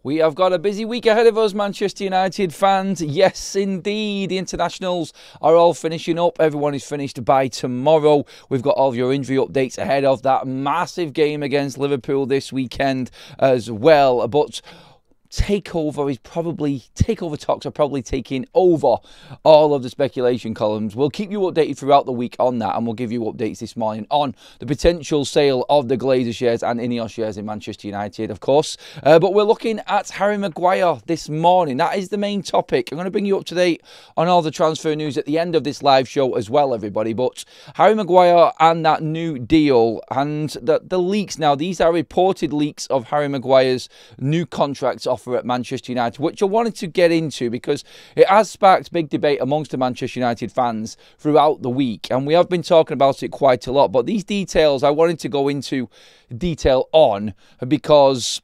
We have got a busy week ahead of us, Manchester United fans. Yes, indeed. The internationals are all finishing up. Everyone is finished by tomorrow. We've got all of your injury updates ahead of that massive game against Liverpool this weekend as well. But takeover talks are probably taking over all of the speculation columns. We'll keep you updated throughout the week on that, and we'll give you updates this morning on the potential sale of the Glazer shares and Ineos shares in Manchester United, of course. But we're looking at Harry Maguire this morning. That is the main topic. I'm going to bring you up to date on all the transfer news at the end of this live show as well, everybody. But Harry Maguire and that new deal and the leaks now. These are reported leaks of Harry Maguire's new contract offer at Manchester United, which I wanted to get into because it has sparked big debate amongst the Manchester United fans throughout the week, and we have been talking about it quite a lot. But these details I wanted to go into detail on because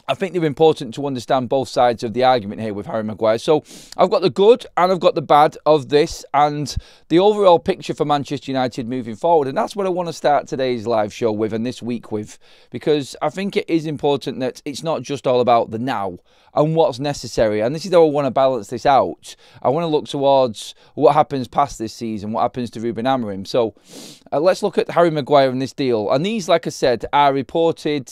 I think they're important to understand both sides of the argument here with Harry Maguire. So I've got the good and I've got the bad of this and the overall picture for Manchester United moving forward. And that's what I want to start today's live show with and this week with, because I think it is important that it's not just all about the now and what's necessary. And this is how I want to balance this out. I want to look towards what happens past this season, what happens to Ruben Amorim. So let's look at Harry Maguire and this deal. And these, like I said, are reported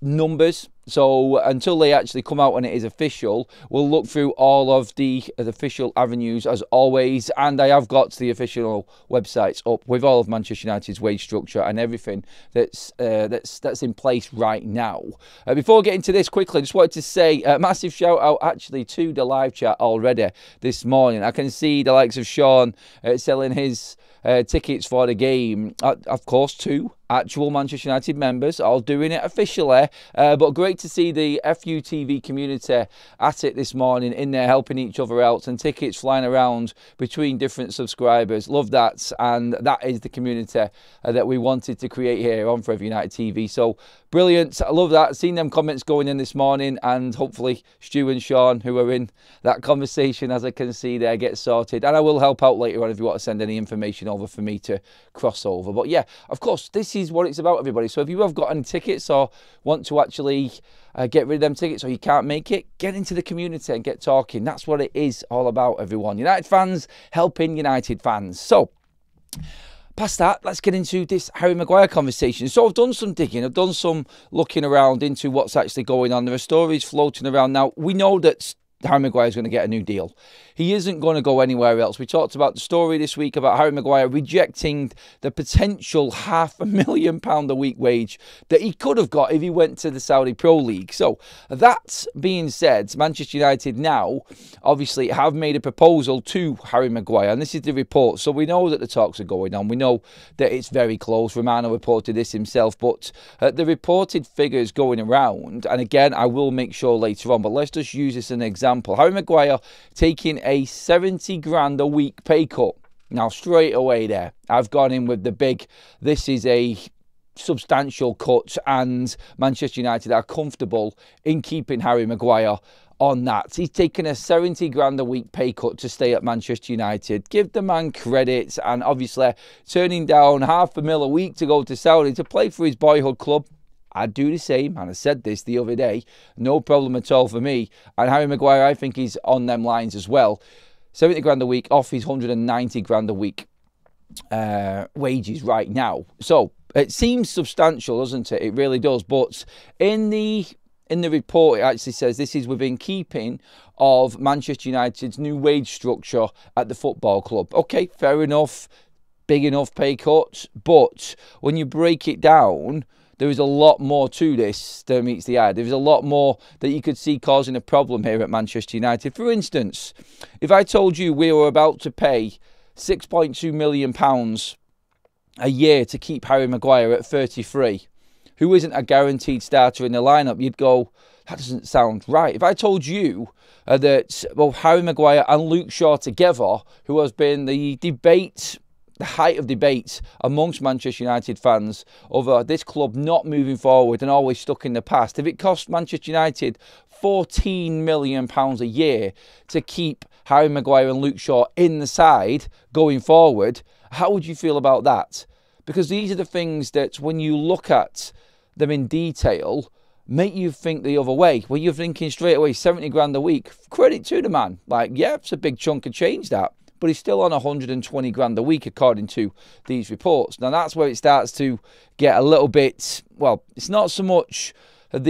numbers, so until they actually come out and it is official, we'll look through all of the official avenues as always, and I have got the official websites up with all of Manchester United's wage structure and everything that's in place right now. Before getting to this quickly, I just wanted to say a massive shout out actually to the live chat already this morning. I can see the likes of Sean selling his tickets for the game, of course, two actual Manchester United members all doing it officially, but great to see the FUTV community at it this morning in there helping each other out and tickets flying around between different subscribers. Love that, and that is the community that we wanted to create here on Forever United TV. So brilliant, I love that. Seen them comments going in this morning, and hopefully Stu and Sean, who are in that conversation as I can see there, get sorted, and I will help out later on if you want to send any information over for me to cross over. But yeah, of course, this is what it's about, everybody. So if you have got any tickets or want to actually get rid of them tickets, or you can't make it, get into the community and get talking. That's what it is all about, everyone. United fans helping United fans. So past that, let's get into this Harry Maguire conversation. So I've done some digging, I've done some looking around into what's actually going on. There are stories floating around now. We know that Harry Maguire is going to get a new deal. He isn't going to go anywhere else. We talked about the story this week about Harry Maguire rejecting the potential £500,000 a week wage that he could have got if he went to the Saudi Pro League. So that being said, Manchester United now obviously have made a proposal to Harry Maguire, and this is the report. So we know that the talks are going on. We know that it's very close. Romano reported this himself, but the reported figures going around, and again, I will make sure later on, but let's just use this as an example. Harry Maguire taking a 70 grand a week pay cut. Now, straight away there, I've gone in with the big, this is a substantial cut, and Manchester United are comfortable in keeping Harry Maguire on that. He's taken a 70 grand a week pay cut to stay at Manchester United. Give the man credit, and obviously turning down £500,000 a week to go to Saudi to play for his boyhood club. I'd do the same, and I said this the other day, no problem at all for me. And Harry Maguire, I think he's on them lines as well. 70 grand a week off his 190 grand a week wages right now. So it seems substantial, doesn't it? It really does. But in the report, it actually says this is within keeping of Manchester United's new wage structure at the football club. Okay, fair enough, big enough pay cuts. But when you break it down, there is a lot more to this than meets the eye. There's a lot more that you could see causing a problem here at Manchester United. For instance, if I told you we were about to pay £6.2 million a year to keep Harry Maguire at 33, who isn't a guaranteed starter in the lineup, you'd go, that doesn't sound right. If I told you that, well, Harry Maguire and Luke Shaw together, who has been the height of debate amongst Manchester United fans over this club not moving forward and always stuck in the past, if it cost Manchester United £14 million a year to keep Harry Maguire and Luke Shaw in the side going forward, how would you feel about that? Because these are the things that when you look at them in detail, make you think the other way. Well, you're thinking straight away 70 grand a week. Credit to the man. Like, yeah, it's a big chunk of change, that. But he's still on 120 grand a week, according to these reports. Now, that's where it starts to get a little bit, well, it's not so much that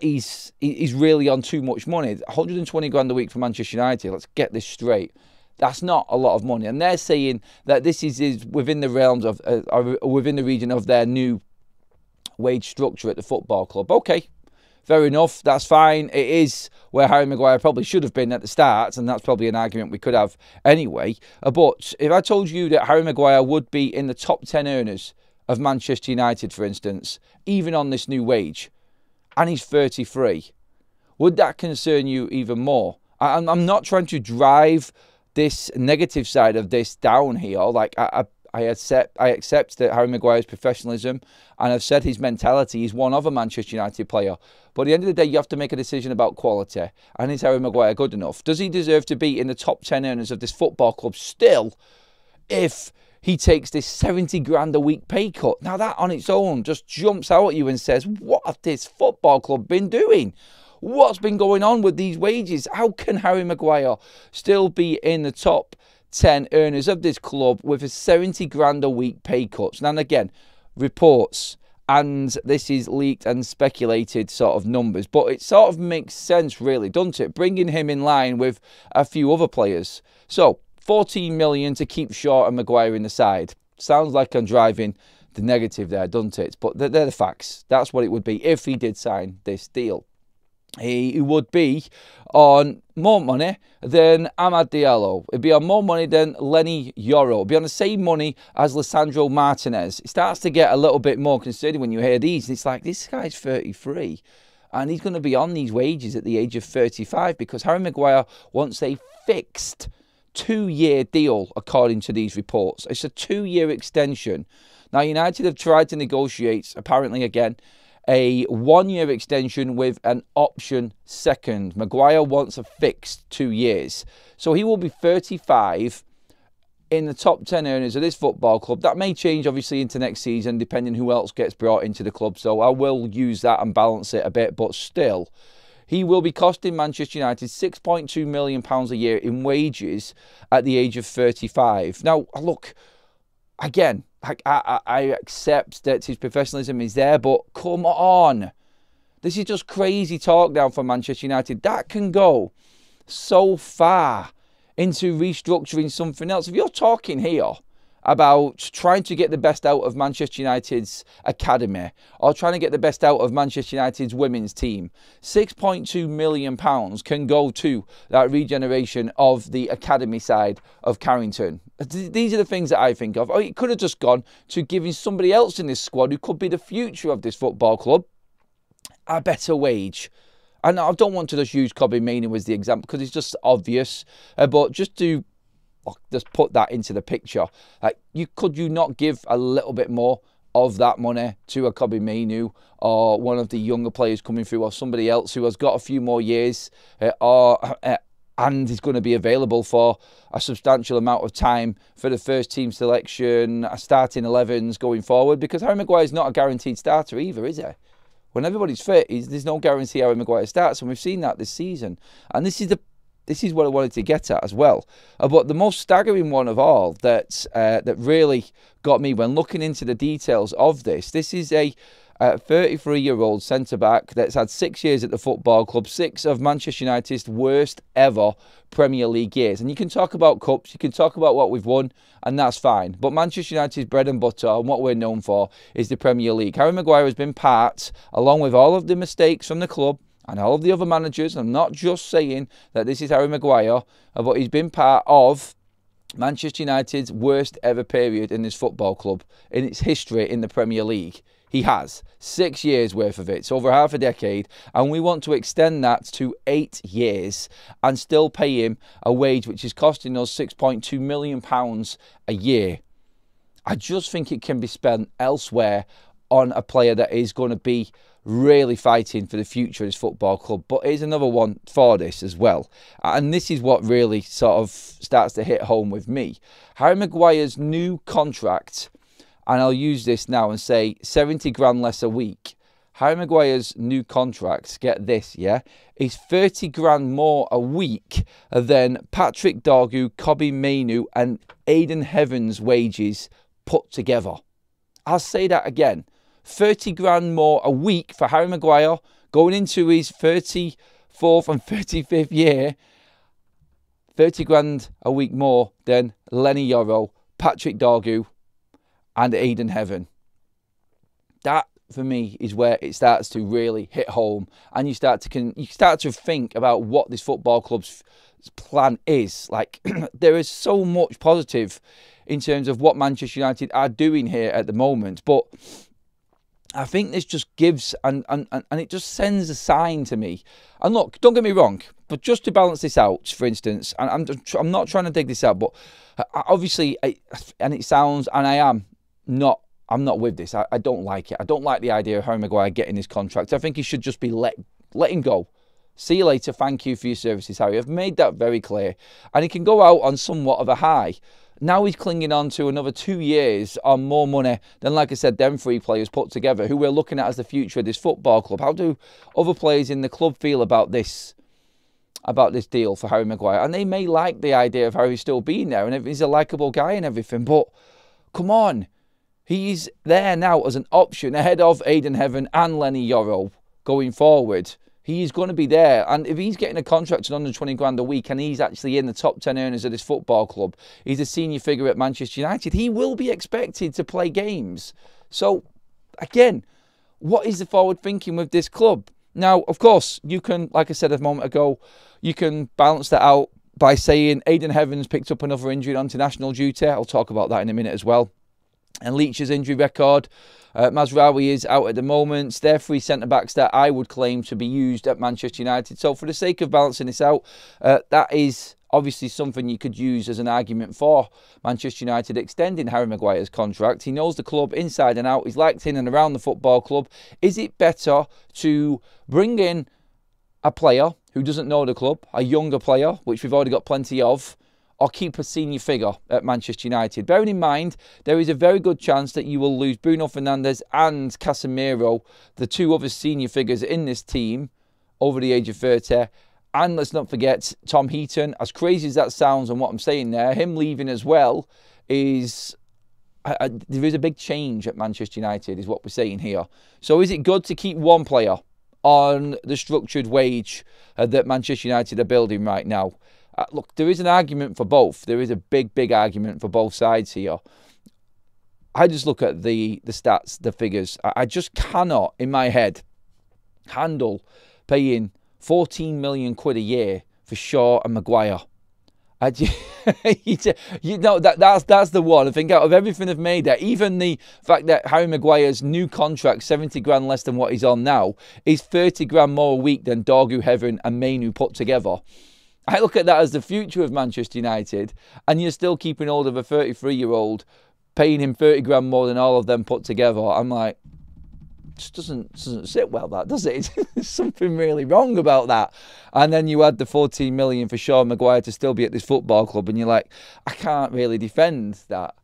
he's really on too much money. 120 grand a week for Manchester United, let's get this straight. That's not a lot of money. And they're saying that this is within the realms of, within the region of their new wage structure at the football club. Okay, fair enough, that's fine. It is where Harry Maguire probably should have been at the start, and that's probably an argument we could have anyway. But if I told you that Harry Maguire would be in the top 10 earners of Manchester United, for instance, even on this new wage, and he's 33, would that concern you even more? I'm not trying to drive this negative side of this down here. Like, I accept that Harry Maguire's professionalism, and I've said his mentality is one of a Manchester United player. But at the end of the day, you have to make a decision about quality. And is Harry Maguire good enough? Does he deserve to be in the top 10 earners of this football club still if he takes this 70 grand a week pay cut? Now, that on its own just jumps out at you and says, what have this football club been doing? What's been going on with these wages? How can Harry Maguire still be in the top 10 earners of this club with a 70 grand a week pay cuts? Now, again, reports, and this is leaked and speculated sort of numbers, but it sort of makes sense, really, doesn't it? Bringing him in line with a few other players. So, 14 million to keep Shaw and Maguire in the side. Sounds like I'm driving the negative there, doesn't it? But they're the facts. That's what it would be if he did sign this deal. He would be on more money than Amad Diallo. It'd be on more money than Lenny Yoro. It'd be on the same money as Lisandro Martinez. It starts to get a little bit more concerning when you hear these. It's like, this guy's 33 and he's going to be on these wages at the age of 35 because Harry Maguire wants a fixed 2-year deal, according to these reports. It's a 2-year extension. Now, United have tried to negotiate, apparently again, a 1-year extension with an option second. Maguire wants a fixed 2 years. So he will be 35 in the top 10 earners of this football club. That may change, obviously, into next season, depending who else gets brought into the club. So I will use that and balance it a bit. But still, he will be costing Manchester United £6.2 million a year in wages at the age of 35. Now, look, again, I accept that his professionalism is there, but come on. This is just crazy talk now for Manchester United. That can go so far into restructuring something else. If you're talking here about trying to get the best out of Manchester United's academy or trying to get the best out of Manchester United's women's team, £6.2 million can go to that regeneration of the academy side of Carrington. These are the things that I think of. It could have just gone to giving somebody else in this squad who could be the future of this football club a better wage. And I don't want to just use Kobbie Mainoo as the example because it's just obvious, but just to just put that into the picture. Like, could you not give a little bit more of that money to a Kobbie Mainoo or one of the younger players coming through, or somebody else who has got a few more years and is going to be available for a substantial amount of time for the first team selection, starting 11s going forward? Because Harry Maguire is not a guaranteed starter either, is he? When everybody's fit, there's no guarantee Harry Maguire starts, and we've seen that this season. And this is what I wanted to get at as well. But the most staggering one of all that really got me when looking into the details of this is a 33-year-old centre-back that's had 6 years at the football club, 6 of Manchester United's worst ever Premier League years. And you can talk about cups, you can talk about what we've won, and that's fine. But Manchester United's bread and butter and what we're known for is the Premier League. Harry Maguire has been part, along with all of the mistakes from the club, and all of the other managers. I'm not just saying that this is Harry Maguire, but he's been part of Manchester United's worst ever period in this football club, in its history in the Premier League. He has 6 years worth of it. It's over half a decade, and we want to extend that to 8 years and still pay him a wage which is costing us £6.2 million a year. I just think it can be spent elsewhere on a player that is going to be really fighting for the future of this football club. But here's another one for this as well. And this is what really sort of starts to hit home with me. Harry Maguire's new contract, and I'll use this now and say 70 grand less a week. Harry Maguire's new contract, get this, yeah, is 30 grand more a week than Patrick Dorgu, Kobbie Mainoo and Aidan Heaven's wages put together. I'll say that again. 30 grand more a week for Harry Maguire going into his 34th and 35th year. 30 grand a week more than Lenny Yoro, Patrick Dorgu and Aidan Heaven. That, for me, is where it starts to really hit home, and you start to think about what this football club's plan is. Like, there is so much positive in terms of what Manchester United are doing here at the moment, but I think this just gives and it just sends a sign to me. And look, don't get me wrong, but just to balance this out, for instance, and I'm not trying to dig this out, but obviously, and it sounds, and I'm not with this. I don't like it. I don't like the idea of Harry Maguire getting his contract. I think he should just be let him go. See you later. Thank you for your services, Harry. I've made that very clear. And he can go out on somewhat of a high. Now he's clinging on to another 2 years on more money than, like I said, them 3 players put together, who we're looking at as the future of this football club. How do other players in the club feel about this deal for Harry Maguire? And they may like the idea of Harry still being there, and he's a likeable guy and everything, but come on. He's there now as an option ahead of Aidan Heaven and Lenny Yoro going forward. He's going to be there. And if he's getting a contract at under 20 grand a week and he's actually in the top 10 earners of this football club, he's a senior figure at Manchester United, he will be expected to play games. So, again, what is the forward thinking with this club? Now, of course, you can, like I said a moment ago, you can balance that out by saying Aidan Heaven's picked up another injury on international duty. I'll talk about that in a minute as well. And Leach's injury record, Mazraoui is out at the moment. They're 3 centre-backs that I would claim to be used at Manchester United. So for the sake of balancing this out, that is obviously something you could use as an argument for Manchester United extending Harry Maguire's contract. He knows the club inside and out. He's liked in and around the football club. Is it better to bring in a player who doesn't know the club, a younger player, which we've already got plenty of, or keep a senior figure at Manchester United? Bearing in mind, there is a very good chance that you will lose Bruno Fernandes and Casemiro, the 2 other senior figures in this team, over the age of 30. And let's not forget Tom Heaton. As crazy as that sounds and what I'm saying there, him leaving as well is... there is a big change at Manchester United, is what we're saying here. So is it good to keep one player on the structured wage that Manchester United are building right now? Look, there is an argument for both. There is a big, big argument for both sides here. I just look at the stats, the figures. I just cannot, in my head, handle paying 14 million quid a year for Shaw and Maguire. You know, that's the one. I think out of everything they've made there, even the fact that Harry Maguire's new contract, 70 grand less than what he's on now, is 30 grand more a week than Dorgu, Heaven and Mainoo put together. I look at that as the future of Manchester United, and you're still keeping hold of a 33-year-old, paying him 30 grand more than all of them put together. I'm like, it just doesn't sit well, that, does it? There's something really wrong about that. And then you add the 14 million for Shaw and Maguire to still be at this football club, and you're like, I can't really defend that.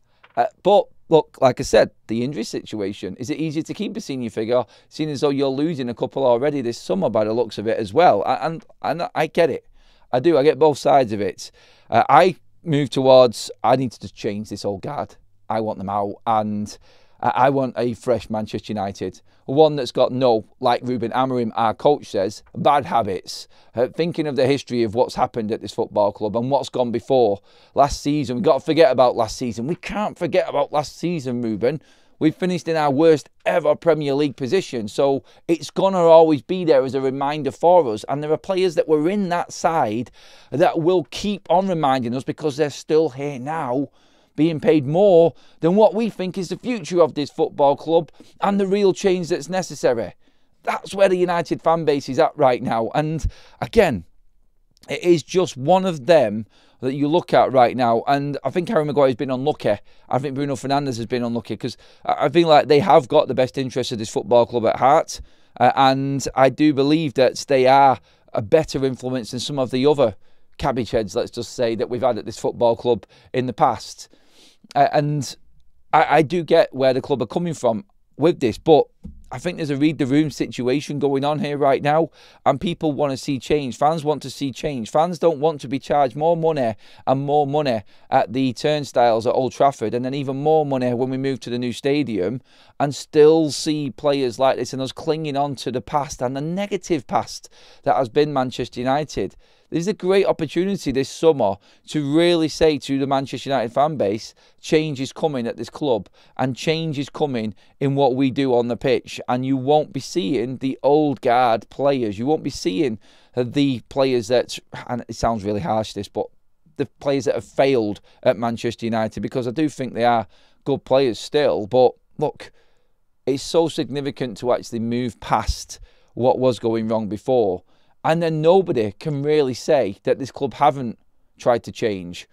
But look, like I said, the injury situation. Is it easier to keep a senior figure, seeing as though you're losing a couple already this summer by the looks of it as well? And I get it. I do. I get both sides of it. I move towards, I need to just change this old guard. I want them out, and I want a fresh Manchester United. One that's got no, like Ruben Amorim, our coach says, bad habits. Thinking of the history of what's happened at this football club and what's gone before last season. We've got to forget about last season. We can't forget about last season, Ruben. We finished in our worst ever Premier League position. So it's going to always be there as a reminder for us. And there are players that were in that side that will keep on reminding us, because they're still here now, being paid more than what we think is the future of this football club and the real change that's necessary. That's where the United fan base is at right now. And again, it is just one of them that you look at right now. And I think Harry Maguire has been unlucky. I think Bruno Fernandes has been unlucky, because I feel like they have got the best interests of this football club at heart. And I do believe that they are a better influence than some of the other cabbage heads, let's just say, that we've had at this football club in the past. And I do get where the club are coming from with this, but I think there's a read the room situation going on here right now, and people want to see change. Fans want to see change. Fans don't want to be charged more money and more money at the turnstiles at Old Trafford, and then even more money when we move to the new stadium, and still see players like this and us clinging on to the past and the negative past that has been Manchester United. There's a great opportunity this summer to really say to the Manchester United fan base, change is coming at this club, and change is coming in what we do on the pitch. And you won't be seeing the old guard players. You won't be seeing the players that, and it sounds really harsh this, but the players that have failed at Manchester United, because I do think they are good players still. But look, it's so significant to actually move past what was going wrong before. And then nobody can really say that this club haven't tried to change.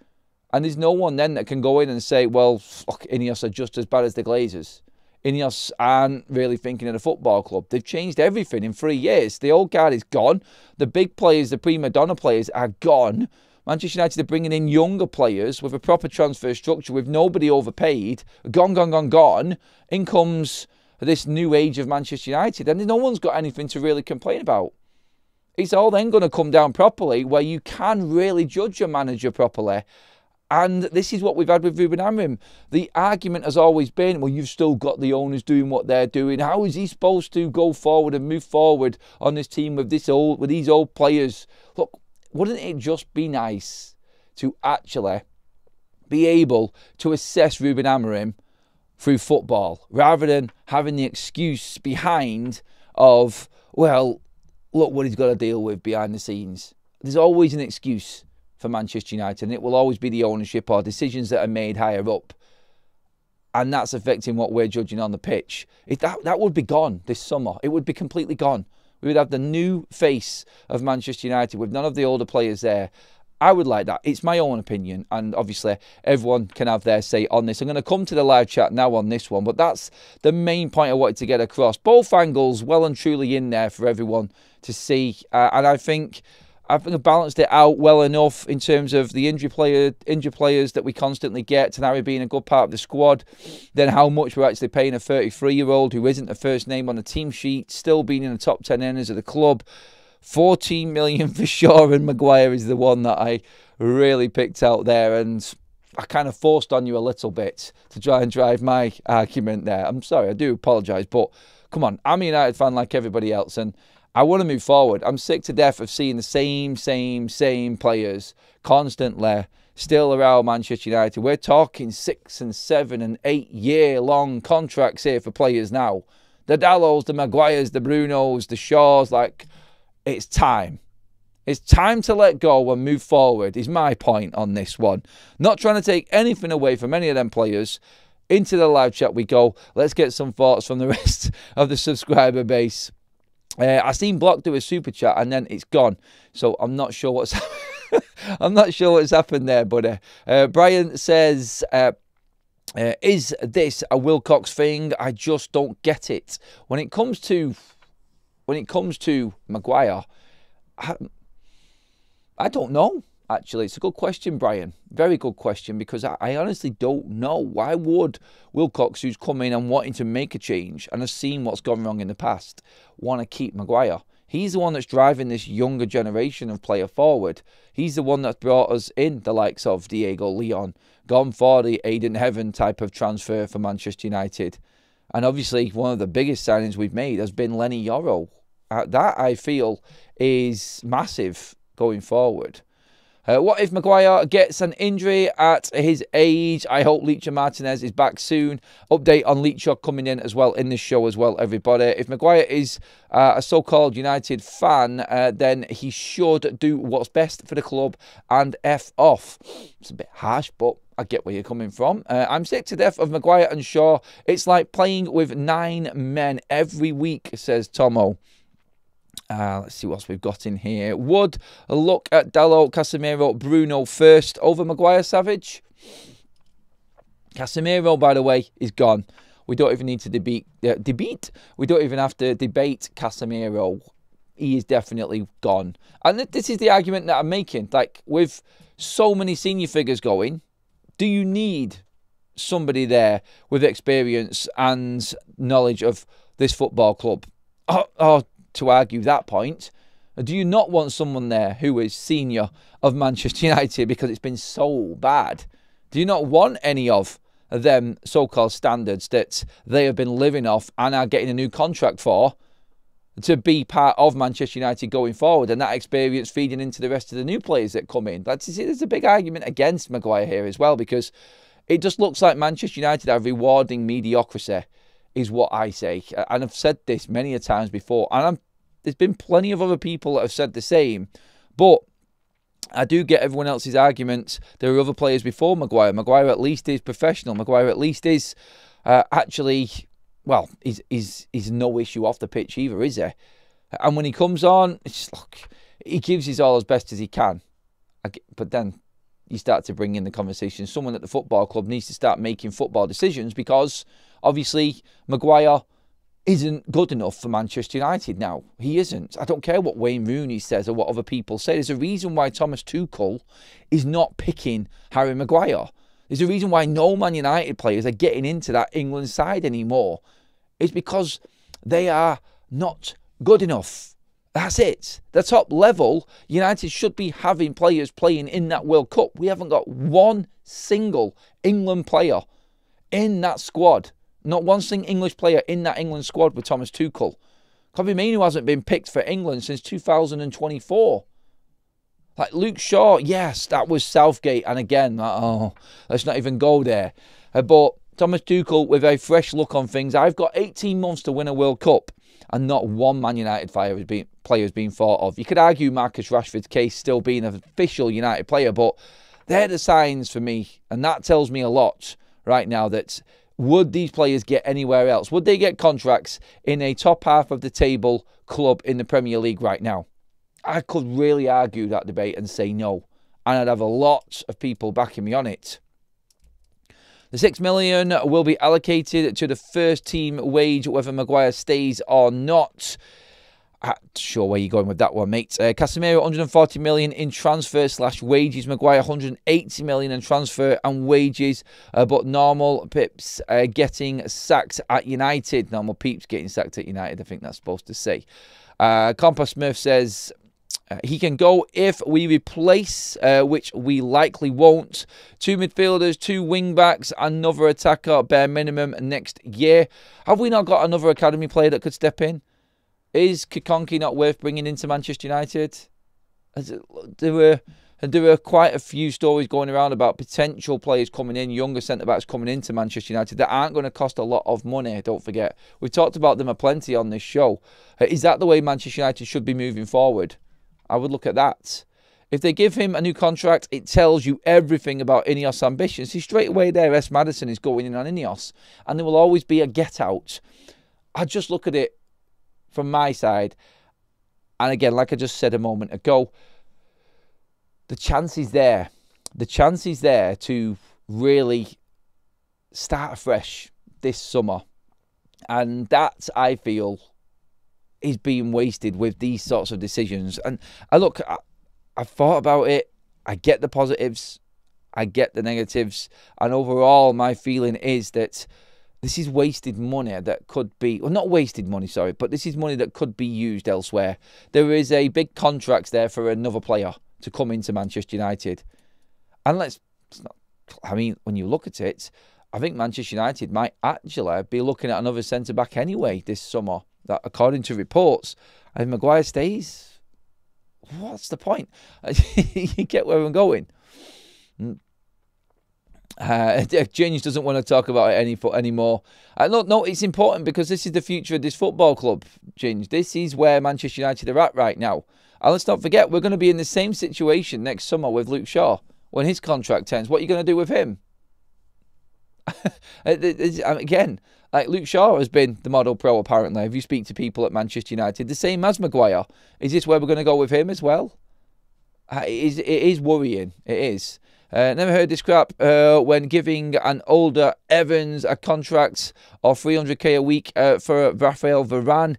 And there's no one then that can go in and say, well, fuck, Ineos are just as bad as the Glazers. Ineos aren't really thinking of the football club. They've changed everything in 3 years. The old guard is gone. The big players, the prima donna players are gone. Manchester United are bringing in younger players with a proper transfer structure, with nobody overpaid. Gone, gone, gone, gone. In comes this new age of Manchester United. And no one's got anything to really complain about. It's all then going to come down properly, where you can really judge your manager properly. And this is what we've had with Ruben Amorim. The argument has always been, well, you've still got the owners doing what they're doing. How is he supposed to go forward and move forward on this team with these old players? Look, wouldn't it just be nice to actually be able to assess Ruben Amorim through football, rather than having the excuse behind of, well, look what he's got to deal with behind the scenes. There's always an excuse for Manchester United, and it will always be the ownership or decisions that are made higher up. And that's affecting what we're judging on the pitch. That would be gone this summer. It would be completely gone. We would have the new face of Manchester United with none of the older players there. I would like that. It's my own opinion, and obviously everyone can have their say on this. I'm going to come to the live chat now on this one, but that's the main point I wanted to get across. Both angles well and truly in there for everyone to see, and I think I've balanced it out well enough in terms of the injured players that we constantly get, Tonali being a good part of the squad, then how much we're actually paying a 33-year-old who isn't the first name on the team sheet, still being in the top 10 earners of the club. 14 million for sure, and Maguire is the one that I really picked out there, and I kind of forced on you a little bit to try and drive my argument there. I'm sorry, I do apologise, but come on, I'm a United fan like everybody else, and I want to move forward. I'm sick to death of seeing the same players constantly still around Manchester United. We're talking 6 and 7 and 8 year long contracts here for players now. The Dallots, the Maguires, the Brunos, the Shaws, like, it's time. It's time to let go and move forward, is my point on this one. Not trying to take anything away from any of them players. Into the live chat we go. Let's get some thoughts from the rest of the subscriber base. I seen Block do a super chat and then it's gone. So I'm not sure what's I'm not sure what's happened there, buddy. Brian says, is this a Wilcox thing? I just don't get it. When it comes to Maguire, I don't know, actually. It's a good question, Brian. Very good question, because I honestly don't know. Why would Wilcox, who's come in and wanting to make a change and has seen what's gone wrong in the past, want to keep Maguire? He's the one that's driving this younger generation of player forward. He's the one that's brought us in the likes of Diego Leon, gone for the Aiden Heaven type of transfer for Manchester United. And obviously, one of the biggest signings we've made has been Lenny Yoro. That, I feel, is massive going forward. What if Maguire gets an injury at his age? I hope Licha Martinez is back soon. Update on Licha coming in as well in this show as well, everybody. If Maguire is a so-called United fan, then he should do what's best for the club and F off. It's a bit harsh, but I get where you're coming from. I'm sick to death of Maguire and Shaw. It's like playing with 9 men every week, says Tomo. Let's see what else we've got in here. Would look at Dalot, Casemiro, Bruno first over Maguire, Savage. Casemiro, by the way, is gone. We don't even need to debate. We don't even have to debate Casemiro. He is definitely gone. And this is the argument that I'm making. Like, with so many senior figures going, do you need somebody there with experience and knowledge of this football club? Or to argue that point, do you not want someone there who is senior of Manchester United because it's been so bad? Do you not want any of them so-called standards that they have been living off and are getting a new contract for to be part of Manchester United going forward, and that experience feeding into the rest of the new players that come in? There's a big argument against Maguire here as well, because it just looks like Manchester United are rewarding mediocrity, is what I say. And I've said this many a times before, and there's been plenty of other people that have said the same, but I do get everyone else's arguments. There are other players before Maguire. Maguire at least is professional. Maguire at least is actually, well, he's no issue off the pitch either, is he? And when he comes on, look, he gives his all as best as he can. But then you start to bring in the conversation. Someone at the football club needs to start making football decisions, because obviously Maguire isn't good enough for Manchester United now. He isn't. I don't care what Wayne Rooney says or what other people say. There's a reason why Thomas Tuchel is not picking Harry Maguire. There's a reason why no Man United players are getting into that England side anymore. It's because they are not good enough. That's it. The top level, United should be having players playing in that World Cup. We haven't got one single England player in that squad. Not one single English player in that England squad with Thomas Tuchel. Kobbie Mainoo hasn't been picked for England since 2024. Like Luke Shaw, yes, that was Southgate. And again, let's not even go there. But Thomas Tuchel, with a fresh look on things, I've got 18 months to win a World Cup, and not one Man United player has been thought of. You could argue Marcus Rashford's case still being an official United player, but they're the signs for me. And that tells me a lot right now, that would these players get anywhere else? Would they get contracts in a top half of the table club in the Premier League right now? I could really argue that debate and say no. And I'd have a lot of people backing me on it. The $6 million will be allocated to the first team wage, whether Maguire stays or not. Not sure where you're going with that one, mate. Casemiro, 140 million in transfer/wages. Maguire, 180 million in transfer and wages. But normal pips getting sacked at United. Normal peeps getting sacked at United, I think that's supposed to say. Compa Smith says he can go if we replace, which we likely won't. 2 midfielders, 2 wing-backs, another attacker, bare minimum next year. Have we not got another academy player that could step in? Is Kikonki not worth bringing into Manchester United? There were quite a few stories going around about potential players coming in, younger centre-backs coming into Manchester United that aren't going to cost a lot of money, don't forget. We've talked about them aplenty on this show. Is that the way Manchester United should be moving forward? I would look at that. If they give him a new contract, it tells you everything about Ineos' ambitions. See, straight away there, S. Maddison is going in on Ineos, and there will always be a get-out. I just look at it from my side, and again, like I just said a moment ago, the chance is there. The chance is there to really start afresh this summer. And that, I feel, is being wasted with these sorts of decisions. And I've thought about it. I get the positives. I get the negatives. And overall, my feeling is that this is wasted money that could be, well, not wasted money, sorry, but this is money that could be used elsewhere. There is a big contract there for another player to come into Manchester United. And when you look at it, I think Manchester United might actually be looking at another centre-back anyway this summer. That, according to reports, if Maguire stays, what's the point? You get where I'm going. James doesn't want to talk about it anymore. No, it's important because this is the future of this football club, James. This is where Manchester United are at right now. And let's not forget, we're going to be in the same situation next summer with Luke Shaw. When his contract ends, what are you going to do with him? Again, like Luke Shaw has been the model pro, apparently. If you speak to people at Manchester United, the same as Maguire. Is this where we're going to go with him as well? It is worrying. It is. Never heard this crap when giving an older Evans a contract of 300k a week for Raphael Varane.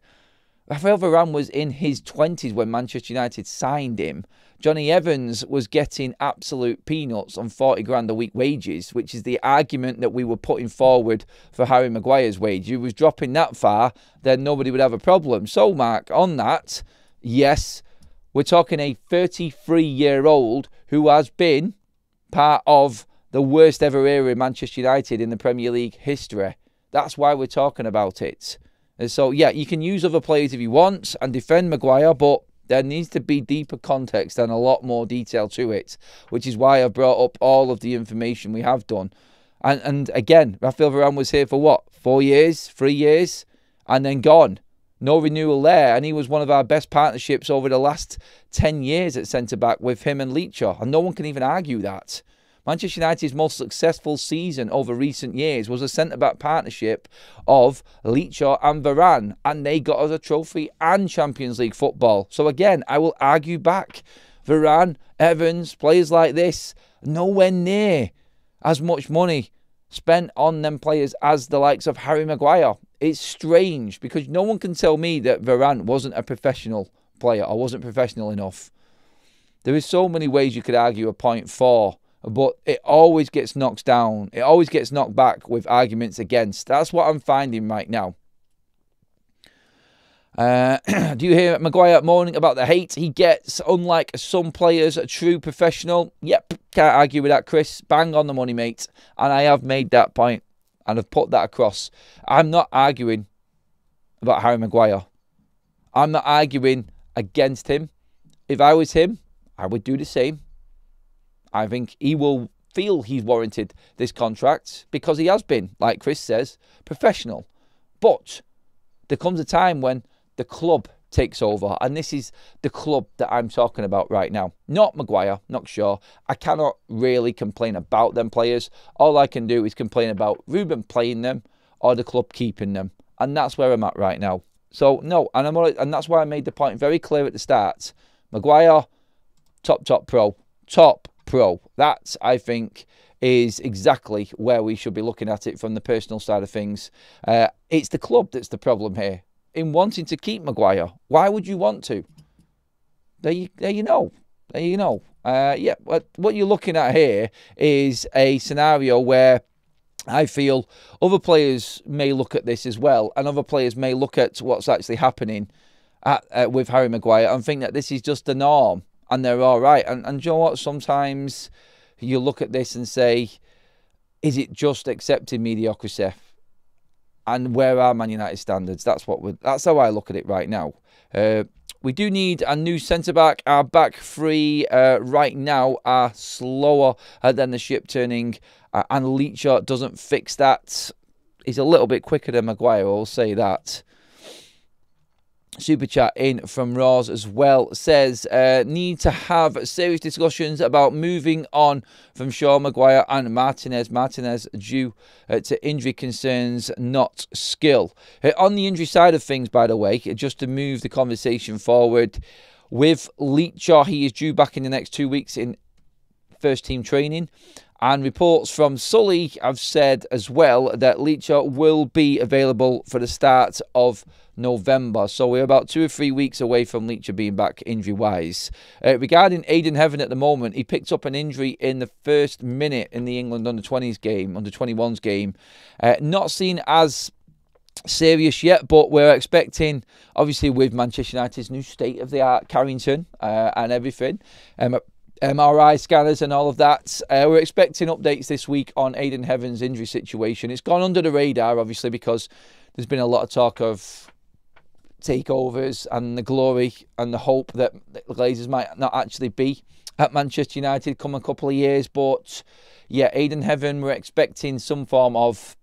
Rafael Varane was in his 20s when Manchester United signed him. Johnny Evans was getting absolute peanuts on 40 grand a week wages, which is the argument that we were putting forward for Harry Maguire's wage. If he was dropping that far, then nobody would have a problem. So, Mark, on that, yes, we're talking a 33-year-old who has been part of the worst ever era in Manchester United in the Premier League history. That's why we're talking about it. And so, yeah, you can use other players if you want and defend Maguire, but there needs to be deeper context and a lot more detail to it, which is why I've brought up all of the information we have done. And again, Rafael Varane was here for what? 4 years? 3 years? And then gone. No renewal there. And he was one of our best partnerships over the last 10 years at centre-back with him and Leacher. And no one can even argue that. Manchester United's most successful season over recent years was a centre-back partnership of Leacher and Varane, and they got us a trophy and Champions League football. So again, I will argue back. Varane, Evans, players like this, nowhere near as much money spent on them players as the likes of Harry Maguire. It's strange because no one can tell me that Varane wasn't a professional player or wasn't professional enough. There is so many ways you could argue a point for, but it always gets knocked down. It always gets knocked back with arguments against. That's what I'm finding right now. Do you hear Maguire moaning about the hate he gets? Unlike some players, a true professional. Yep, can't argue with that, Chris. Bang on the money, mate. And I have made that point and I've put that across. I'm not arguing about Harry Maguire. I'm not arguing against him. If I was him, I would do the same. I think he will feel he's warranted this contract because he has been, like Chris says, professional. But there comes a time when the club takes over, and this is the club that I'm talking about right now. Not Maguire, not Shaw. I cannot really complain about them players. All I can do is complain about Ruben playing them or the club keeping them, and that's where I'm at right now. So no, and that's why I made the point very clear at the start. Maguire, top pro. That, I think, is exactly where we should be looking at it from the personal side of things. It's the club that's the problem here in wanting to keep Maguire. Why would you want to? There you know. Yeah, what you're looking at here is a scenario where I feel other players may look at this as well, and other players may look at what's actually happening with Harry Maguire and think that this is just the norm. And they're all right. And you know what? Sometimes you look at this and say, is it just accepting mediocrity? And where are Man United standards? That's how I look at it right now. We do need a new centre-back. Our back three right now are slower than the ship turning. And Leacher doesn't fix that. He's a little bit quicker than Maguire, I'll say that. Super chat in from Roz as well says, need to have serious discussions about moving on from Shaw, Maguire and Martinez. Martinez due to injury concerns, not skill. On the injury side of things, by the way, just to move the conversation forward, with Leacher, he is due back in the next 2 weeks in first team training. And reports from Sully have said as well that Leacher will be available for the start of November. So we're about 2 or 3 weeks away from Leacher being back injury-wise. Regarding Aidan Heaven at the moment, he picked up an injury in the first minute in the England under-20s game, under-21s game. Not seen as serious yet, but we're expecting, obviously with Manchester United's new state-of-the-art Carrington and everything, MRI scanners and all of that. We're expecting updates this week on Aidan Heaven's injury situation. It's gone under the radar, obviously, because there's been a lot of talk of takeovers and the glory and the hope that the Glazers might not actually be at Manchester United come a couple of years. But yeah, Aidan Heaven, we're expecting some form of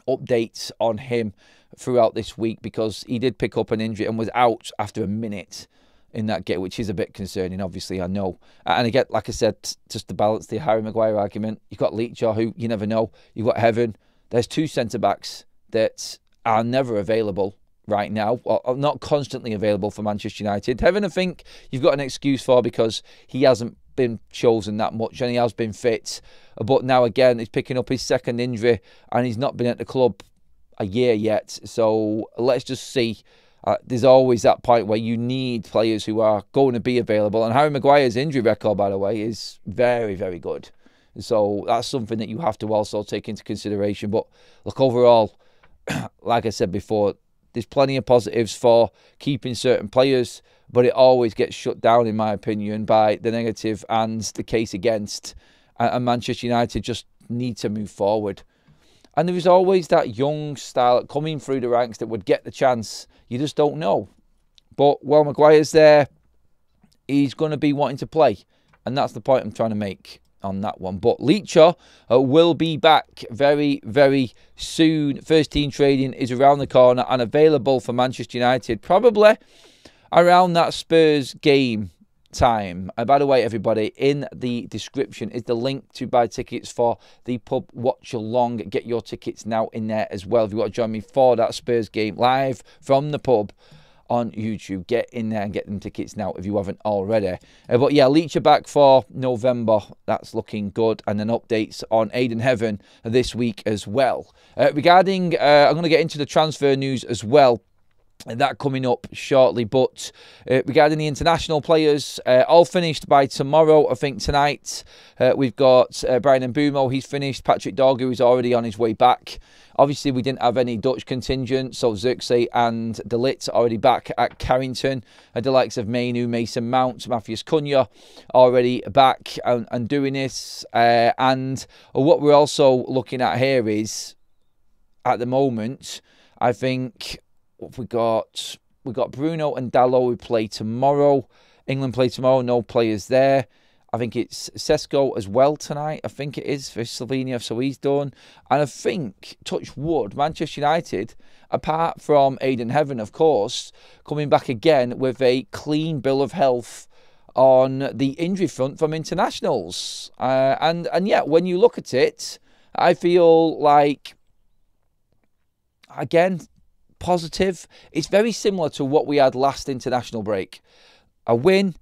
updates on him throughout this week because he did pick up an injury and was out after a minute in that game, which is a bit concerning, obviously, I know. And again, like I said, just to balance the Harry Maguire argument, you've got Leacher, who you never know. You've got Heaven. There's two centre-backs that are never available right now, or not constantly available for Manchester United. Heaven, I think you've got an excuse for because he hasn't been chosen that much and he has been fit. But now, again, he's picking up his second injury and he's not been at the club a year yet. So let's just see. there's always that point where you need players who are going to be available. And Harry Maguire's injury record, by the way, is very, very good. So that's something that you have to also take into consideration. But look, overall, like I said before, there's plenty of positives for keeping certain players, but it always gets shut down, in my opinion, by the negative and the case against. And Manchester United just need to move forward. And there was always that young style coming through the ranks that would get the chance. You just don't know. But while Maguire's there, he's going to be wanting to play. And that's the point I'm trying to make on that one. But Leacher will be back very, very soon. First team training is around the corner and available for Manchester United probably around that Spurs game time. And by the way, everybody, in the description is the link to buy tickets for the pub watch along. Get your tickets now in there as well if you want to join me for that Spurs game live from the pub on YouTube. Get in there and get them tickets now if you haven't already. But yeah, Leach are back for November. That's looking good. And then updates on Aiden Heaven this week as well. Regarding, I'm going to get into the transfer news as well. That coming up shortly, but regarding the international players, all finished by tomorrow. I think tonight we've got Brian Mbumo, he's finished. Patrick Dorgu is already on his way back. Obviously, we didn't have any Dutch contingent, so Zirkzee and De Ligt already back at Carrington. The likes of Mainu, Mason Mount, Matthias Cunha already back and doing this. And what we're also looking at here is, at the moment, I think we got Bruno and Dalot who play tomorrow. England play tomorrow, no players there. I think it's Sesko as well tonight. I think it is for Slovenia, so he's done. And I think, touch wood, Manchester United, apart from Aiden Heaven, of course, coming back again with a clean bill of health on the injury front from internationals. And yet, when you look at it, I feel like, again, positive. It's very similar to what we had last international break. A win,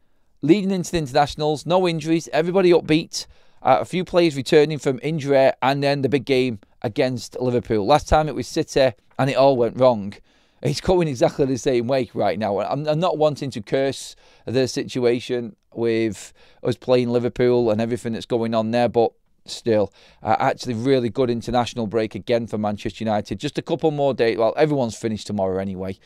leading into the internationals, no injuries, everybody upbeat, a few players returning from injury, and then the big game against Liverpool. Last time it was City, and it all went wrong. It's going exactly the same way right now. I'm not wanting to curse the situation with us playing Liverpool and everything that's going on there, but still, actually really good international break again for Manchester United. Just a couple more days. Well, everyone's finished tomorrow anyway.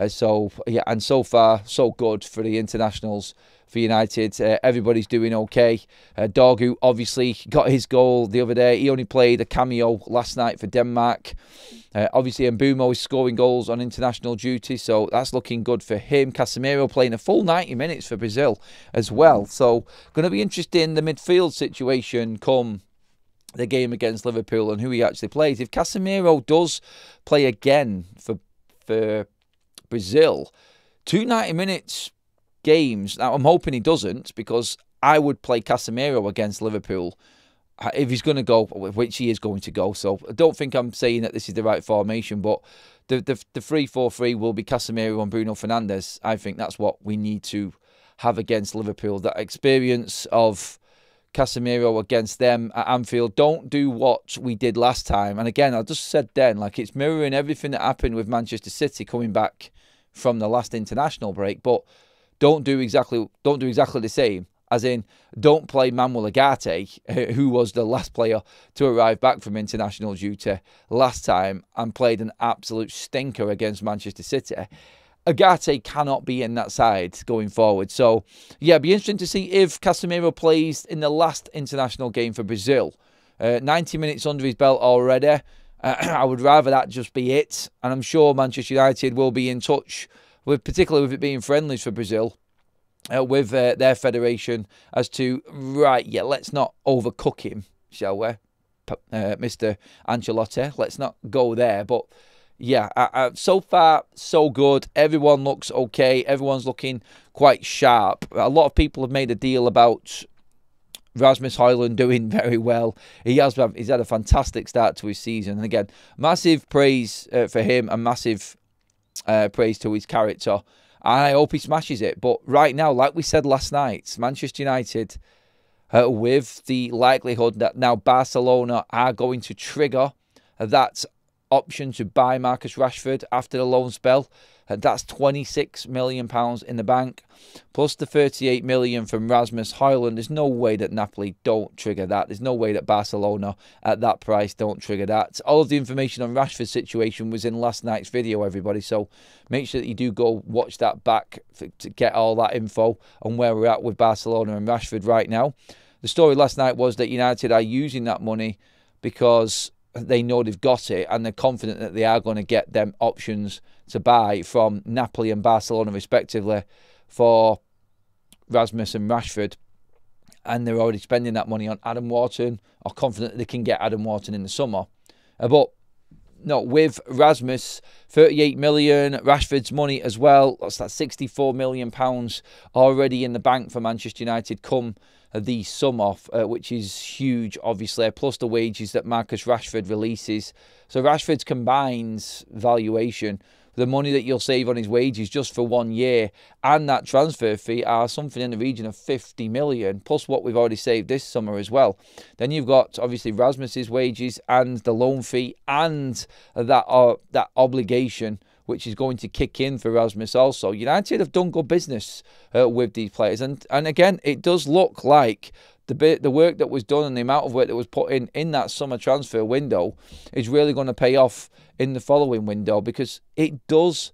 So, yeah, and so far, so good for the internationals for United. Everybody's doing okay. Dorgu obviously got his goal the other day. He only played a cameo last night for Denmark. Obviously, Mbumo is scoring goals on international duty, so that's looking good for him. Casemiro playing a full 90 minutes for Brazil as well. So, going to be interesting, the midfield situation come the game against Liverpool and who he actually plays. If Casemiro does play again for Brazil, 2 90-minute games. Now, I'm hoping he doesn't, because I would play Casemiro against Liverpool if he's going to go, which he is going to go. So I don't think I'm saying that this is the right formation, but the 3-4-3 will be Casemiro and Bruno Fernandes. I think that's what we need to have against Liverpool. That experience of Casemiro against them at Anfield. Don't do what we did last time. And again, I just said then, like, it's mirroring everything that happened with Manchester City coming back from the last international break. But don't do exactly the same. As in, don't play Manuel Ugarte, who was the last player to arrive back from international duty last time and played an absolute stinker against Manchester City. Ugarte cannot be in that side going forward. So, yeah, it'd be interesting to see if Casemiro plays in the last international game for Brazil. 90 minutes under his belt already. I would rather that just be it. And I'm sure Manchester United will be in touch, particularly with it being friendlies for Brazil, with their federation as to, right, yeah, let's not overcook him, shall we? Mr. Ancelotti, let's not go there. But yeah, so far, so good. Everyone looks okay. Everyone's looking quite sharp. A lot of people have made a deal about Rasmus Højlund doing very well. He's had a fantastic start to his season. And again, massive praise for him and massive praise to his character. And I hope he smashes it. But right now, like we said last night, Manchester United, with the likelihood that now Barcelona are going to trigger that option to buy Marcus Rashford after the loan spell. That's £26 million in the bank, plus the 38 million from Rasmus Højlund. There's no way that Napoli don't trigger that. There's no way that Barcelona at that price don't trigger that. All of the information on Rashford's situation was in last night's video, everybody. So make sure that you do go watch that back to get all that info on where we're at with Barcelona and Rashford right now. The story last night was that United are using that money because they know they've got it and they're confident that they are going to get them options to buy from Napoli and Barcelona respectively for Rasmus and Rashford, and they're already spending that money on Adam Wharton, or confident that they can get Adam Wharton in the summer. But no, with Rasmus, 38 million, Rashford's money as well, that's that £64 million already in the bank for Manchester United come the summer, which is huge, obviously, plus the wages that Marcus Rashford releases. So Rashford's combined valuation, the money that you'll save on his wages just for 1 year and that transfer fee are something in the region of 50 million, plus what we've already saved this summer as well. Then you've got, obviously, Rasmus's wages and the loan fee and that obligation, which is going to kick in for Rasmus also. United have done good business with these players. And again, it does look like the work that was done and the amount of work that was put in that summer transfer window is really going to pay off in the following window, because it does.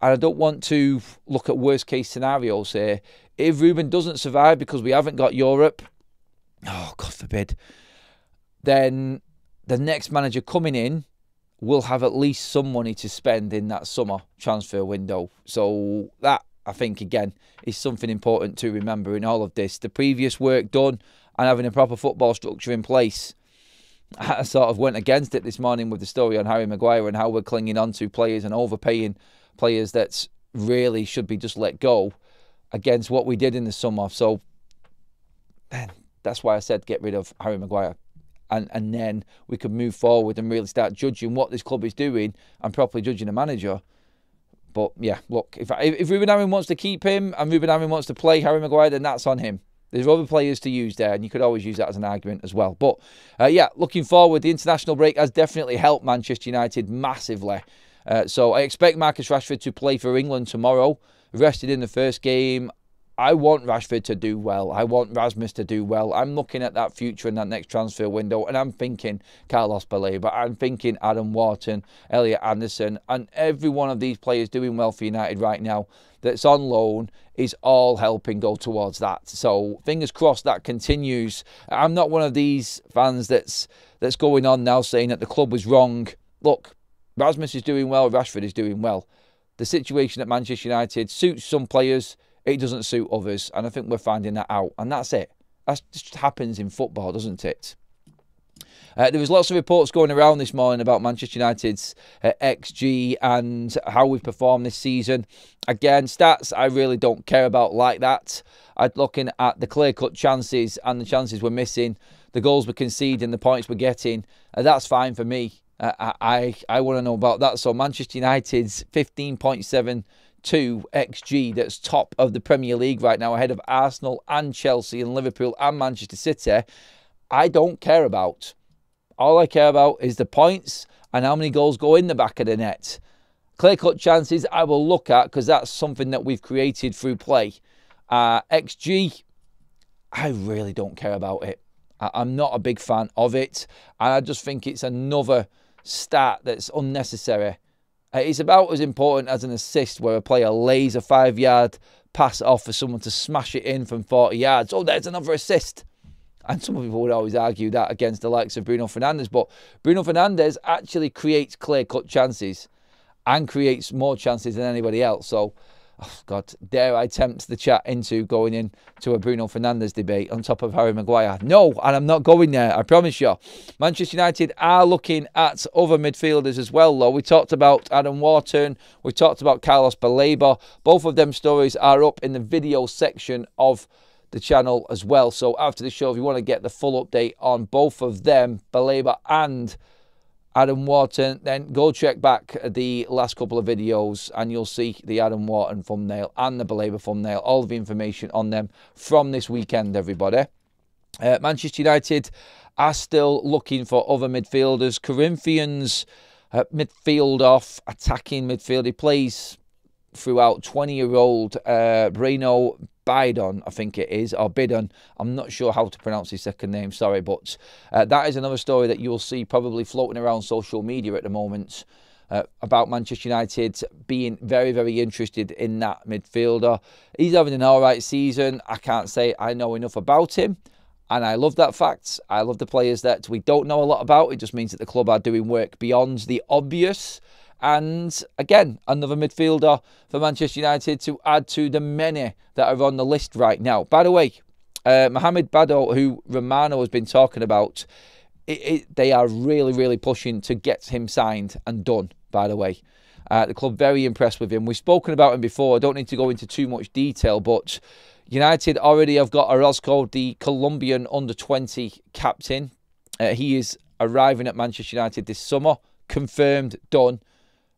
And I don't want to look at worst case scenarios here. If Ruben doesn't survive because we haven't got Europe, oh, God forbid, then the next manager coming in will have at least some money to spend in that summer transfer window. So that, I think, again, is something important to remember in all of this. The previous work done and having a proper football structure in place, I sort of went against it this morning with the story on Harry Maguire and how we're clinging on to players and overpaying players that really should be just let go against what we did in the summer. So that's why I said get rid of Harry Maguire. And then we could move forward and really start judging what this club is doing and properly judging the manager. But yeah, look, if Ruben Amorim wants to keep him and Ruben Amorim wants to play Harry Maguire, then that's on him. There's other players to use there, and you could always use that as an argument as well. But yeah, looking forward, the international break has definitely helped Manchester United massively. So I expect Marcus Rashford to play for England tomorrow, rested in the first game. I want Rashford to do well. I want Rasmus to do well. I'm looking at that future in that next transfer window, and I'm thinking Carlos Baleba. I'm thinking Adam Wharton, Elliot Anderson, and every one of these players doing well for United right now that's on loan is all helping go towards that. So fingers crossed that continues. I'm not one of these fans that's going on now saying that the club was wrong. Look, Rasmus is doing well, Rashford is doing well. The situation at Manchester United suits some players, it doesn't suit others, and I think we're finding that out, and that's it. That just happens in football, doesn't it? There was lots of reports going around this morning about Manchester United's XG and how we've performed this season. Again, stats I really don't care about like that. I'm looking at the clear-cut chances and the chances we're missing, the goals we're conceding, the points we're getting. That's fine for me. I want to know about that. So Manchester United's 15.72 XG, that's top of the Premier League right now, ahead of Arsenal and Chelsea and Liverpool and Manchester City, I don't care about. All I care about is the points and how many goals go in the back of the net. Clear-cut chances I will look at because that's something that we've created through play. XG, I really don't care about it. I'm not a big fan of it, and I just think it's another stat that's unnecessary. It's about as important as an assist where a player lays a 5-yard pass off for someone to smash it in from 40 yards. Oh, there's another assist. And some people would always argue that against the likes of Bruno Fernandes. But Bruno Fernandes actually creates clear-cut chances and creates more chances than anybody else. So, oh God, dare I tempt the chat into going into a Bruno Fernandes debate on top of Harry Maguire? No, and I'm not going there, I promise you. Manchester United are looking at other midfielders as well, though. We talked about Adam Wharton. We talked about Carlos Baleba. Both of them stories are up in the video section of the channel as well. So after the show, if you want to get the full update on both of them, Baleba and Adam Wharton, then go check back the last couple of videos and you'll see the Adam Wharton thumbnail and the Baleba thumbnail, all of the information on them from this weekend, everybody. Manchester United are still looking for other midfielders. Corinthians midfield off, attacking midfield. He plays throughout 20-year-old Breno Bidon, I think it is, or Bidon. I'm not sure how to pronounce his second name, sorry, but that is another story that you'll see probably floating around social media at the moment about Manchester United being very, very interested in that midfielder. He's having an alright season. I can't say I know enough about him, and I love that fact. I love the players that we don't know a lot about. It just means that the club are doing work beyond the obvious. And again, another midfielder for Manchester United to add to the many that are on the list right now. By the way, Mohamed Bado, who Romano has been talking about, they are really, really pushing to get him signed and done, by the way. The club very impressed with him. We've spoken about him before. I don't need to go into too much detail, but United already have got Orozco, the Colombian under-20 captain. He is arriving at Manchester United this summer. Confirmed, done,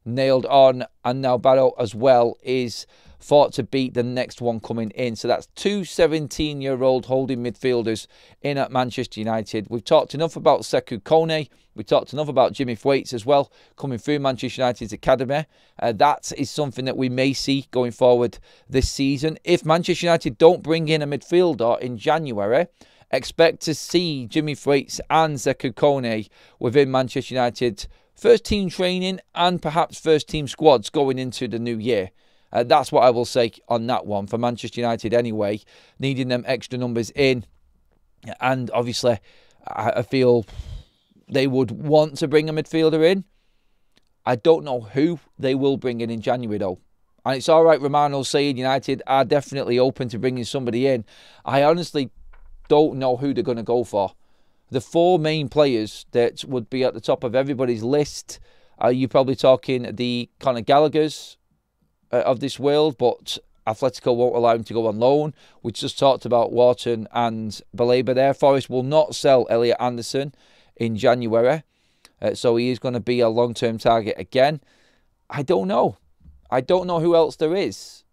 nailed on. And now Bado as well is thought to be the next one coming in. So that's two 17-year-old holding midfielders in at Manchester United. We've talked enough about Sekou Kone. We talked enough about Jimmy Thwaites as well, coming through Manchester United's academy. That is something that we may see going forward this season. If Manchester United don't bring in a midfielder in January, expect to see Jimmy Thwaites and Sekou Kone within Manchester United first team training and perhaps first team squads going into the new year. That's what I will say on that one for Manchester United anyway, needing them extra numbers in. And obviously, I feel they would want to bring a midfielder in. I don't know who they will bring in January though. And it's all right, Romano saying United are definitely open to bringing somebody in. I honestly don't know who they're going to go for. The four main players that would be at the top of everybody's list, are you probably talking the Conor Gallaghers of this world, but Atletico won't allow him to go on loan. We just talked about Wharton and Baleba there. Forest will not sell Elliot Anderson in January, so he is going to be a long-term target again. I don't know. I don't know who else there is.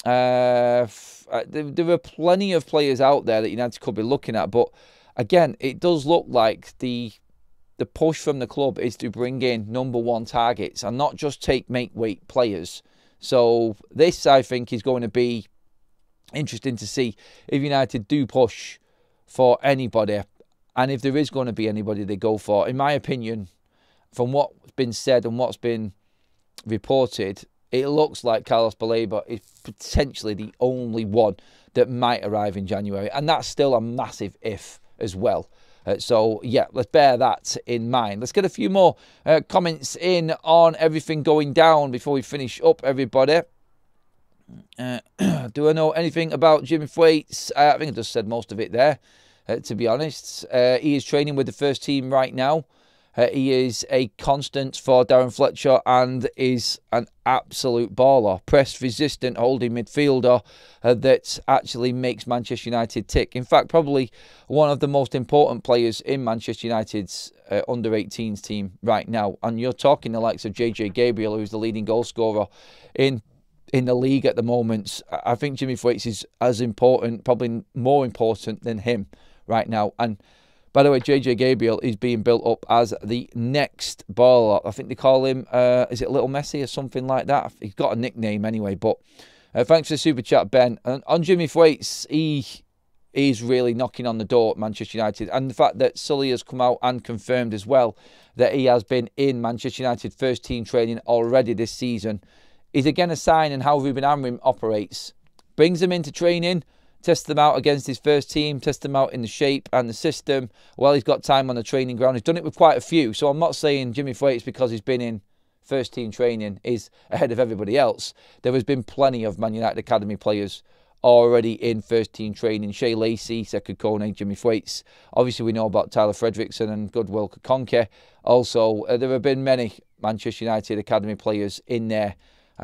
There are plenty of players out there that United could be looking at, but again, it does look like the push from the club is to bring in number one targets and not just make weight players. So this, I think, is going to be interesting to see if United do push for anybody, and if there is going to be anybody they go for. In my opinion, from what's been said and what's been reported, it looks like Carlos Baleba is potentially the only one that might arrive in January, and that's still a massive if as well. So, yeah, let's bear that in mind. Let's get a few more comments in on everything going down before we finish up, everybody. Do I know anything about Jimmy Thwaites? I think I just said most of it there, to be honest. He is training with the first team right now. He is a constant for Darren Fletcher and is an absolute baller. Press-resistant holding midfielder that actually makes Manchester United tick. In fact, probably one of the most important players in Manchester United's under-18s team right now. And you're talking the likes of JJ Gabriel, who's the leading goal scorer in the league at the moment. I think Jimmy Thwaites is as important, probably more important than him right now. And by the way, JJ Gabriel is being built up as the next baller. I think they call him, is it Little Messi or something like that? He's got a nickname anyway. But thanks for the super chat, Ben. And on Jimmy Thwaites, he is really knocking on the door at Manchester United. And the fact that Sully has come out and confirmed as well that he has been in Manchester United first team training already this season is again a sign in how Ruben Amorim operates. Brings them into training, test them out against his first team, test them out in the shape and the system. Well, he's got time on the training ground. He's done it with quite a few. So I'm not saying Jimmy Thwaites, because he's been in first team training, is ahead of everybody else. There has been plenty of Man United Academy players already in first team training. Shea Lacey, Sekou Kone, Jimmy Thwaites. Obviously, we know about Tyler Fredrickson and Goodwill Kakonke. Also, there have been many Manchester United Academy players in there.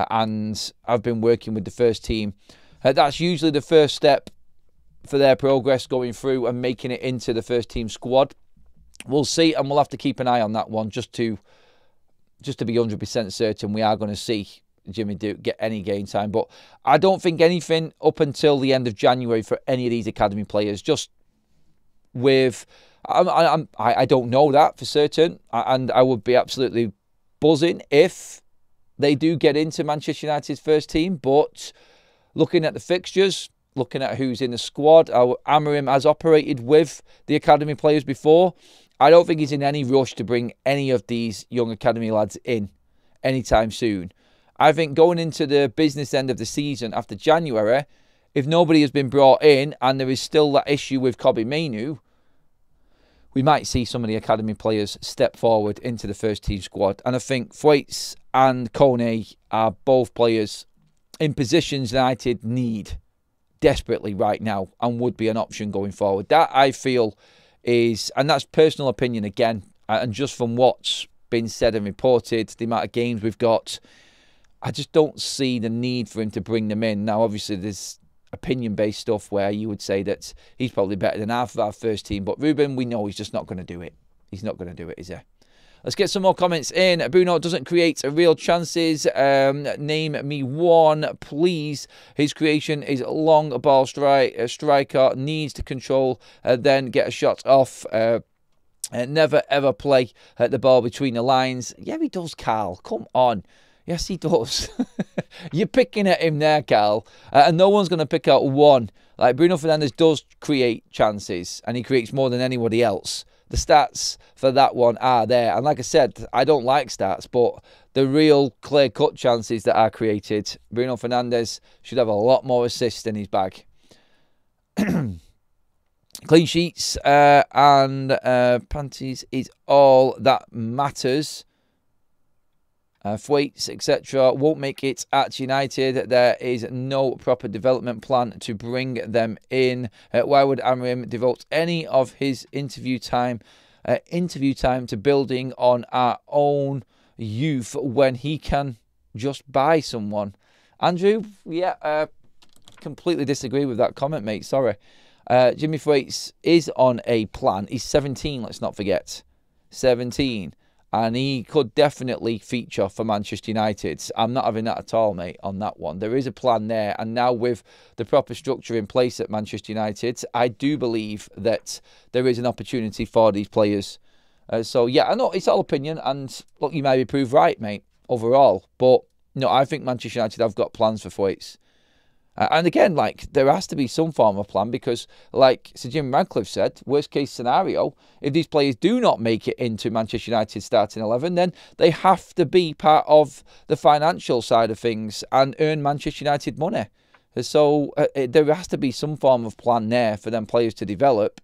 And I've been working with the first team. That's usually the first step for their progress going through and making it into the first team squad. We'll see, and we'll have to keep an eye on that one just to be 100% certain we are going to see Jimmy get any game time. But I don't think anything up until the end of January for any of these academy players. Just with, I don't know that for certain, and I would be absolutely buzzing if they do get into Manchester United's first team. But looking at the fixtures, looking at who's in the squad, how Amorim has operated with the academy players before, I don't think he's in any rush to bring any of these young academy lads in anytime soon. I think going into the business end of the season after January, if nobody has been brought in and there is still that issue with Kobbie Mainoo, we might see some of the academy players step forward into the first team squad. And I think Thwaites and Kone are both players in positions United need desperately right now and would be an option going forward. That I feel is, and that's personal opinion again, and just from what's been said and reported, the amount of games we've got, I just don't see the need for him to bring them in. Now, obviously, there's opinion-based stuff where you would say that he's probably better than half of our first team, but Ruben, we know he's just not going to do it. He's not going to do it, is he? Let's get some more comments in. Bruno doesn't create real chances. Name me one, please. His creation is long ball striker, needs to control, then get a shot off. Never ever play the ball between the lines. Yeah, he does, Carl. Come on. Yes, he does. You're picking at him there, Carl. And no one's going to pick out one. Like, Bruno Fernandes does create chances, and he creates more than anybody else. The stats for that one are there. And like I said, I don't like stats, but the real clear-cut chances that are created, Bruno Fernandes should have a lot more assists in his bag. Clean sheets and panties is all that matters. Thwaites, etc. won't make it at United. There is no proper development plan to bring them in. Why would Amorim devote any of his interview time to building on our own youth when he can just buy someone? Andrew, yeah, completely disagree with that comment, mate. Sorry. Jimmy Thwaites is on a plan. He's 17, let's not forget. 17. And he could definitely feature for Manchester United. I'm not having that at all, mate, on that one. There is a plan there. And now with the proper structure in place at Manchester United, I do believe that there is an opportunity for these players. So, yeah, I know it's all opinion. And, look, you may be proved right, mate, overall. But, no, I think Manchester United have got plans for Thwaites. And again, like, there has to be some form of plan because, like Sir Jim Radcliffe said, worst case scenario, if these players do not make it into Manchester United starting 11, then they have to be part of the financial side of things and earn Manchester United money. So there has to be some form of plan there for them players to develop.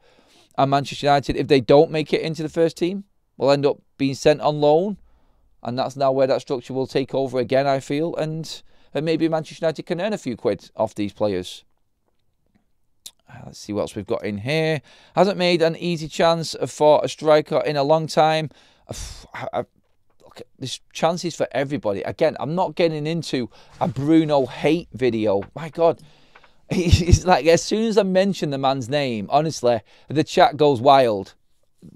And Manchester United, if they don't make it into the first team, will end up being sent on loan. And that's now where that structure will take over again, I feel. And maybe Manchester United can earn a few quid off these players. Let's see what else we've got in here. Hasn't made an easy chance for a striker in a long time. Look, there's chances for everybody. Again, I'm not getting into a Bruno hate video. My God. It's like, as soon as I mention the man's name, honestly, the chat goes wild.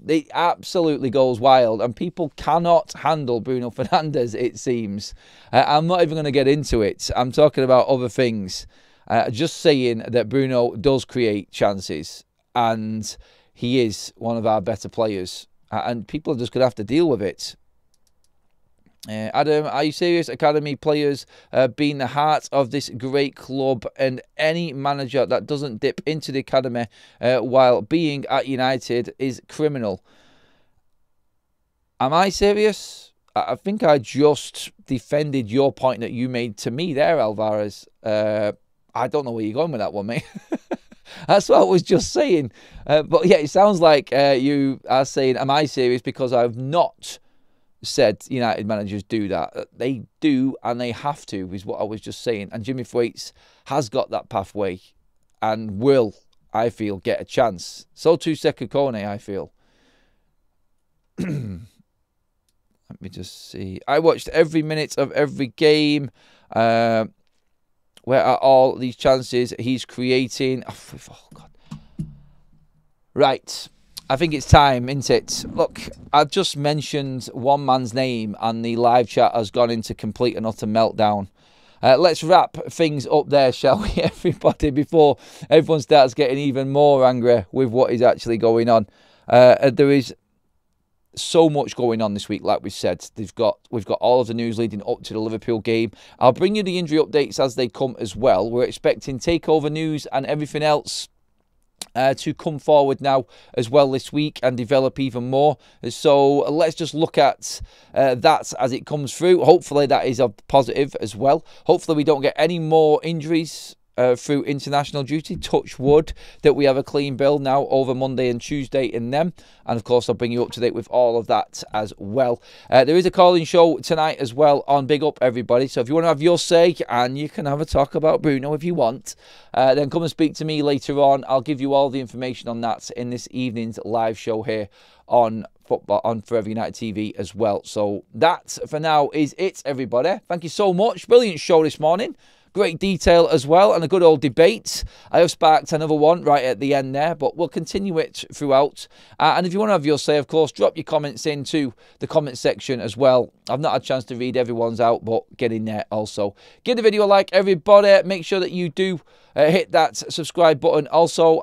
It absolutely goes wild, and people cannot handle Bruno Fernandes, it seems. I'm not even going to get into it. I'm talking about other things. Just saying that Bruno does create chances, and he is one of our better players. And people are just going to have to deal with it. Adam, are you serious? Academy players being the heart of this great club, and any manager that doesn't dip into the academy while being at United is criminal. Am I serious? I think I just defended your point that you made to me there, Alvarez. I don't know where you're going with that one, mate. That's what I was just saying. But yeah, it sounds like you are saying, am I serious? Because I've not said United managers do that. They do, and they have to, is what I was just saying. And Jimmy Thwaites has got that pathway and will, I feel, get a chance. So too Sekou Kone, I feel. Let me just see. I watched every minute of every game. Where are all these chances he's creating? Oh, God. Right. I think it's time, isn't it? Look, I've just mentioned one man's name and the live chat has gone into complete and utter meltdown. Let's wrap things up there, shall we, everybody, before everyone starts getting even more angry with what is actually going on. There is so much going on this week, like we said. We've got all of the news leading up to the Liverpool game. I'll bring you the injury updates as they come as well. We're expecting takeover news and everything else to come forward now as well this week and develop even more. So let's just look at that as it comes through. Hopefully that is a positive as well. Hopefully we don't get any more injuries through international duty. Touch wood that we have a clean bill now over Monday and Tuesday in them. And of course, I'll bring you up to date with all of that as well. There is a call-in show tonight as well on Big Up Everybody. So if you want to have your say, and you can have a talk about Bruno if you want, then come and speak to me later on. I'll give you all the information on that in this evening's live show here on football on Forever United TV as well. So that for now is it, everybody. Thank you so much. Brilliant show this morning. Great detail as well, and a good old debate. I have sparked another one right at the end there, but we'll continue it throughout. And if you want to have your say, of course, drop your comments into the comment section as well. I've not had a chance to read everyone's out, but get in there also. Give the video a like, everybody. Make sure that you do hit that subscribe button also.